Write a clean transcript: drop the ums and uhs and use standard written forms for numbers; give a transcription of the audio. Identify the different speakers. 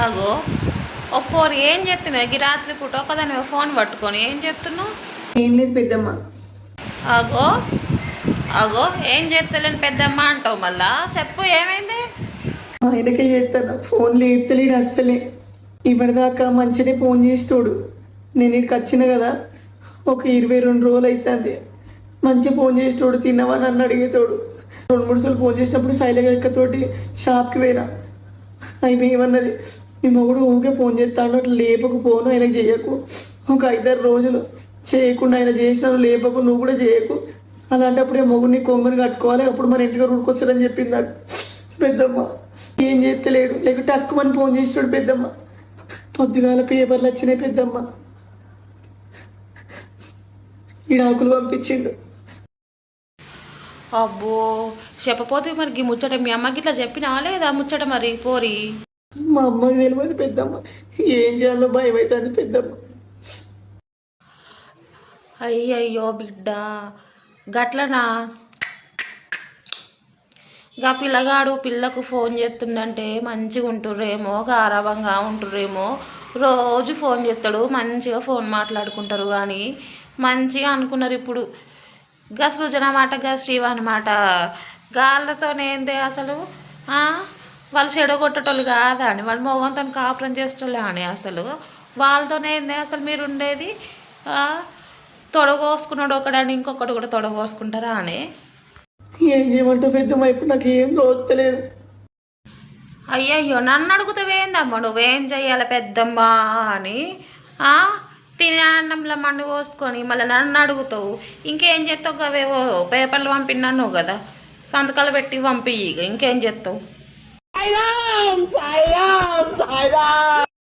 Speaker 1: అగో ఒప్పోరు ఏం చెప్తున్నావు ఈ రాత్రి పూట ఒకదాని ఫోన్ పట్టుకొని ఏం చెప్తున్నావు?
Speaker 2: ఏం లేదు పెద్దమ్మ.
Speaker 1: అగో అగో ఏం చేస్తలేను పెద్దమ్మ అంటావు మళ్ళా, చెప్పు ఏమైంది?
Speaker 2: ఆయనకే చేస్తాను, ఫోన్ లేపుతలేడు అస్సలే. ఇప్పటిదాకా మంచిగానే ఫోన్ చేసేటోడు. నేను ఇక్కడికి వచ్చిన కదా ఒక 22 రోజులు అవుతుంది. మంచిగా ఫోన్ చేసేటోడు, తిన్నావా నన్ను అడిగేతోడు. 2-3 సార్లు ఫోన్ చేసినప్పుడు శైలగక్కతోటి షాప్కి పోయినా. ఆయన ఏమన్నది, మీ మొగుడు ఊరికే ఫోన్ చేస్తాడు, అట్లా లేపకు ఫోను ఆయనకు చేయకు, ఒక 5-6 రోజులు చేయకుండా ఆయన చేసిన లేపకు, నువ్వు కూడా చేయకు, అలాంటప్పుడే మొగుడిని కొంగుని కట్టుకోవాలి, అప్పుడు మన ఇంటికి ఊరుకొస్తారని చెప్పింది నాకు పెద్దమ్మ. ఏం చేస్తలేడు, లేకుంటే తక్కువని ఫోన్ చేసినాడు పెద్దమ్మ. పొద్దుగాల పేపర్లు వచ్చినాయి పెద్దమ్మ, ఈడాకులు పంపించిండు.
Speaker 1: అబ్బో చెప్పపోతే మరి ఈ ముచ్చట మీ అమ్మకి ఇట్లా చెప్పినా లేదా ముచ్చట మరి పోరి?
Speaker 2: మా అమ్మకి తెలియదు పెద్దమ్మ, ఏం చేయాలో భయం అవుతుంది పెద్దమ్మ.
Speaker 1: అయ్యయ్యో బిడ్డ గట్లనా? గా పిల్లగాడు పిల్లకు ఫోన్ చేస్తుండంటే మంచిగా ఉంటుర్రేమో, గారాబంగా ఉంటుర్రేమో, రోజు ఫోన్ చేస్తాడు, మంచిగా ఫోన్ మాట్లాడుకుంటారు. కానీ మంచిగా అనుకున్నారు. ఇప్పుడు గా సృజన మాట, గా శ్రీవాణి మాట, గాళ్ళతోనేందే అసలు? వాళ్ళు చెడగొట్టేటోళ్ళు కాదా అని, వాళ్ళు మొగంతో కాపురం చేసేటోళ్ళే అని, అసలు వాళ్ళతోనేందే అసలు మీరు ఉండేది? తొడగోసుకున్నాడు ఒకడని ఇంకొకటి కూడా తొడగోసుకుంటారా అని?
Speaker 2: ఏం చేయమంటావు పెద్దమ్మ, ఇప్పుడు నాకు ఏం తోచలేదు.
Speaker 1: అయ్యయ్యో నన్ను అడుగుతావేందమ్మా, నువ్వేం చెయ్యాలి పెద్దమ్మా అని? తినే అన్నంలో మన్ను కోసుకొని మళ్ళీ నన్ను అడుగుతావు, ఇంకేం చేస్తావు? అవేవో పేపర్లు పంపినాను కదా, సంతకాలు పెట్టి పంపి, ఇంకేం చేస్తావు?